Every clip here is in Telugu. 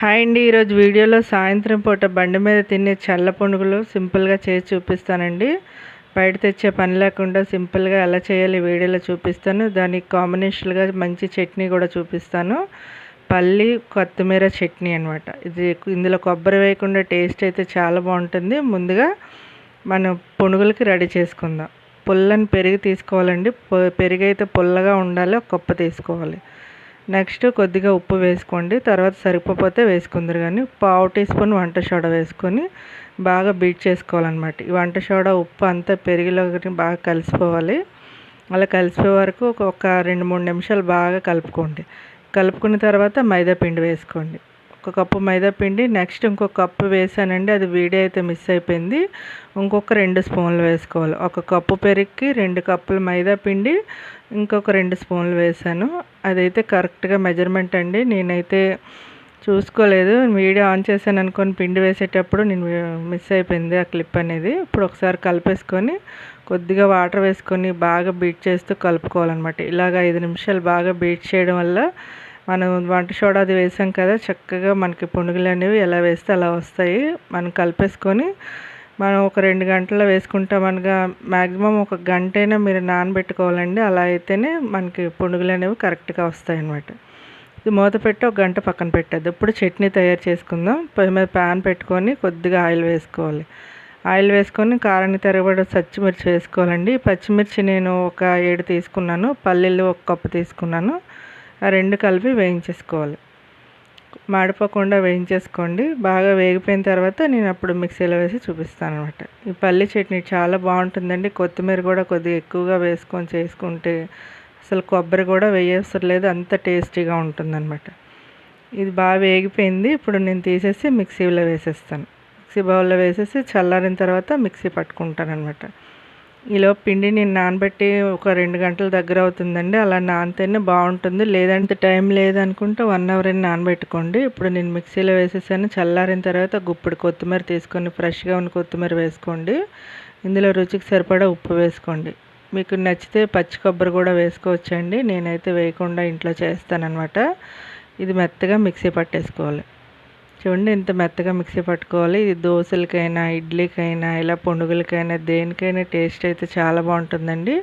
హాయ్ అండి. ఈరోజు వీడియోలో సాయంత్రం పూట బండి మీద తినే చల్ల పునుగులు సింపుల్గా చేసి చూపిస్తానండి. బయట తెచ్చే పని లేకుండా సింపుల్గా ఎలా చేయాలి వీడియోలో చూపిస్తాను. దానికి కాంబినేషన్గా మంచి చట్నీ కూడా చూపిస్తాను. పల్లి కొత్తిమీర చట్నీ అనమాట. ఇందులో కొబ్బరి వేయకుండా టేస్ట్ అయితే చాలా బాగుంటుంది. ముందుగా మనం పునుగులకి రెడీ చేసుకుందాం. పుల్లని పెరుగు తీసుకోవాలండి. పెరుగు అయితే పుల్లగా ఉండాలి. ఒక కప్పు తీసుకోవాలి. నెక్స్ట్ కొద్దిగా ఉప్పు వేసుకోండి. తర్వాత సరిపోతే వేసుకుందరు కానీ పావు టీ స్పూన్ వంట సోడా వేసుకొని బాగా బీట్ చేసుకోవాలన్నమాట. ఈ వంట సోడా ఉప్పు అంతా పెరుగులో బాగా కలిసిపోవాలి. అలా కలిసిపోయే వరకు ఒక 2-3 నిమిషాలు బాగా కలుపుకోండి. కలుపుకున్న తర్వాత మైదా పిండి వేసుకోండి. ఒక కప్పు మైదా పిండి. నెక్స్ట్ ఇంకొక కప్పు వేసానండి, అది వీడియో అయితే మిస్ అయిపోయింది. ఇంకొక 2 స్పూన్లు వేసుకోవాలి. ఒక కప్పు పెరుగుకి 2 కప్పులు మైదా పిండి, ఇంకొక 2 స్పూన్లు వేసాను. అదైతే కరెక్ట్గా మెజర్మెంట్ అండి. నేనైతే చూసుకోలేదు, వీడియో ఆన్ చేశాను అనుకొని పిండి వేసేటప్పుడు నేను మిస్ అయిపోయింది ఆ క్లిప్ అనేది. ఇప్పుడు ఒకసారి కలిపేసుకొని కొద్దిగా వాటర్ వేసుకొని బాగా బీట్ చేస్తూ కలుపుకోవాలన్నమాట. ఇలాగ 5 నిమిషాలు బాగా బీట్ చేయడం వల్ల మనం వంట సోడా అది వేసాం కదా, చక్కగా మనకి పునుగులు అనేవి ఎలా వేస్తే అలా వస్తాయి. మనం కలిపేసుకొని మనం ఒక 2 గంటల్లో వేసుకుంటాం అనగా మ్యాక్సిమం ఒక గంటైనా మీరు నానబెట్టుకోవాలండి. అలా అయితేనే మనకి పునుగులు అనేవి కరెక్ట్గా వస్తాయి అన్నమాట. ఇది మూత పెట్టి ఒక గంట పక్కన పెట్టద్దు. ఇప్పుడు చట్నీ తయారు చేసుకుందాం. పొయ్యి మీద ప్యాన్ పెట్టుకొని కొద్దిగా ఆయిల్ వేసుకోవాలి. ఆయిల్ వేసుకొని కారాన్ని తరబడి పచ్చిమిర్చి వేసుకోవాలండి. పచ్చిమిర్చి నేను ఒక 7 తీసుకున్నాను. పల్లీలు ఒక కప్పు తీసుకున్నాను. ఆ 2 కలిపి వేయించేసుకోవాలి. మాడిపోకుండా వేయించేసుకోండి. బాగా వేగిపోయిన తర్వాత నేను అప్పుడు మిక్సీలో వేసి చూపిస్తాను అనమాట. ఈ పల్లి చట్నీ చాలా బాగుంటుందండి. కొత్తిమీర కూడా కొద్దిగా ఎక్కువగా వేసుకొని చేసుకుంటే అసలు కొబ్బరి కూడా వేయవసరం లేదు, అంత టేస్టీగా ఉంటుందన్నమాట. ఇది బాగా వేగిపోయింది. ఇప్పుడు నేను తీసేసి మిక్సీలో వేసేస్తాను. మిక్సీ బౌల్లో వేసేసి చల్లారిన తర్వాత మిక్సీ పట్టుకుంటాను అనమాట. ఈలో పిండి నేను నానబెట్టి ఒక 2 గంటల దగ్గర అవుతుందండి. అలా నానితేనే బాగుంటుంది. లేదంటే టైం లేదనుకుంటే 1 అవర్ అయినా నానబెట్టుకోండి. ఇప్పుడు నేను మిక్సీలో వేసేసాను. చల్లారిన తర్వాత గుప్పెడు కొత్తిమీర తీసుకొని ఫ్రెష్గా ఉన్న కొత్తిమీర వేసుకోండి. ఇందులో రుచికి సరిపడా ఉప్పు వేసుకోండి. మీకు నచ్చితే పచ్చి కొబ్బరి కూడా వేసుకోవచ్చండి. నేనైతే వేయకుండా ఇంట్లో చేస్తానన్నమాట. ఇది మెత్తగా మిక్సీ పట్టేసుకోవాలి. చూడండి ఇంత మెత్తగా మిక్సీ పట్టుకోవాలి. ఇది దోశలకైనా ఇడ్లీకైనా ఇలా పునుగులకైనా దేనికైనా టేస్ట్ అయితే చాలా బాగుంటుందండి.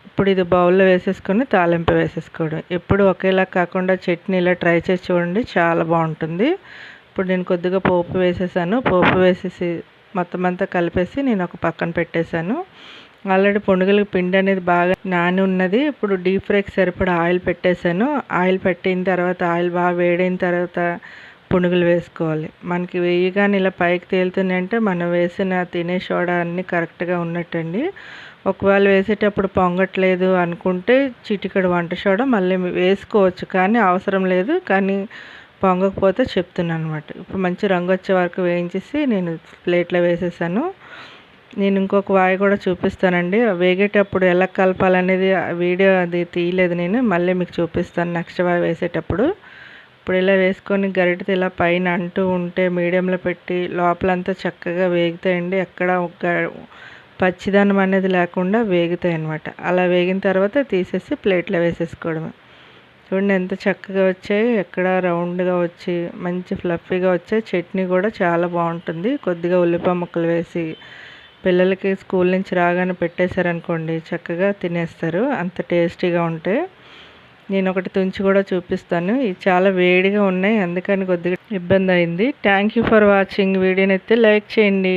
ఇప్పుడు ఇది బౌల్లో వేసేసుకొని తాలింపు వేసేసుకోవడం. ఎప్పుడు ఒకేలా కాకుండా చట్నీ ఇలా ట్రై చేసి చూడండి, చాలా బాగుంటుంది. ఇప్పుడు నేను కొద్దిగా పోపు వేసేసాను. పోపు వేసేసి మొత్తం అంతా కలిపేసి నేను ఒక పక్కన పెట్టేశాను. ఆల్రెడీ పునుగులకి పిండి అనేది బాగా నాని ఉన్నది. ఇప్పుడు డీప్ ఫ్రైకి సరిపడా ఆయిల్ పెట్టేశాను. ఆయిల్ పెట్టిన తర్వాత ఆయిల్ బాగా వేడైన తర్వాత పునుగులు వేసుకోవాలి. మనకి వేయగానే ఇలా పైకి తేలుతున్నాయంటే మనం వేసిన తినే సోడా అన్నీ కరెక్ట్గా ఉన్నట్టండి. ఒకవేళ వేసేటప్పుడు పొంగట్లేదు అనుకుంటే చిటికెడు వంట సోడా మళ్ళీ వేసుకోవచ్చు, కానీ అవసరం లేదు. కానీ పొంగకపోతే చెప్తున్నాను అనమాట. ఇప్పుడు మంచి రంగు వచ్చే వరకు వేయించేసి నేను ప్లేట్లో వేసేసాను. నేను ఇంకొక వాయి కూడా చూపిస్తానండి. వేగేటప్పుడు ఎలా కలపాలనేది వీడియో అది తీయలేదు నేను, మళ్ళీ మీకు చూపిస్తాను నెక్స్ట్ వాయి వేసేటప్పుడు. ఇప్పుడు ఇలా వేసుకొని గరిటెతో ఇలా పైన అంటూ ఉంటే మీడియంలో పెట్టి లోపలంతా చక్కగా వేగుతాయండి. ఎక్కడ ఒక పచ్చిదనం అనేది లేకుండా వేగుతాయి అన్నమాట. అలా వేగిన తర్వాత తీసేసి ప్లేట్లో వేసేసుకోవడమే. చూడండి ఎంత చక్కగా వచ్చాయి, ఎక్కడ రౌండ్గా వచ్చి మంచి ఫ్లఫీగా వచ్చాయి. చట్నీ కూడా చాలా బాగుంటుంది. కొద్దిగా ఉల్లిపాయ ముక్కలు వేసి పిల్లలకి స్కూల్ నుంచి రాగానే పెట్టేశారనుకోండి చక్కగా తినేస్తారు, అంత టేస్టీగా ఉంటాయి. నేను ఒకటి తుంచి కూడా చూపిస్తాను. ఇవి చాలా వేడిగా ఉన్నాయి, అందుకని కొద్దిగా ఇబ్బంది అయింది. Thank you for watching. వీడియోని అయితే లైక్ చేయండి.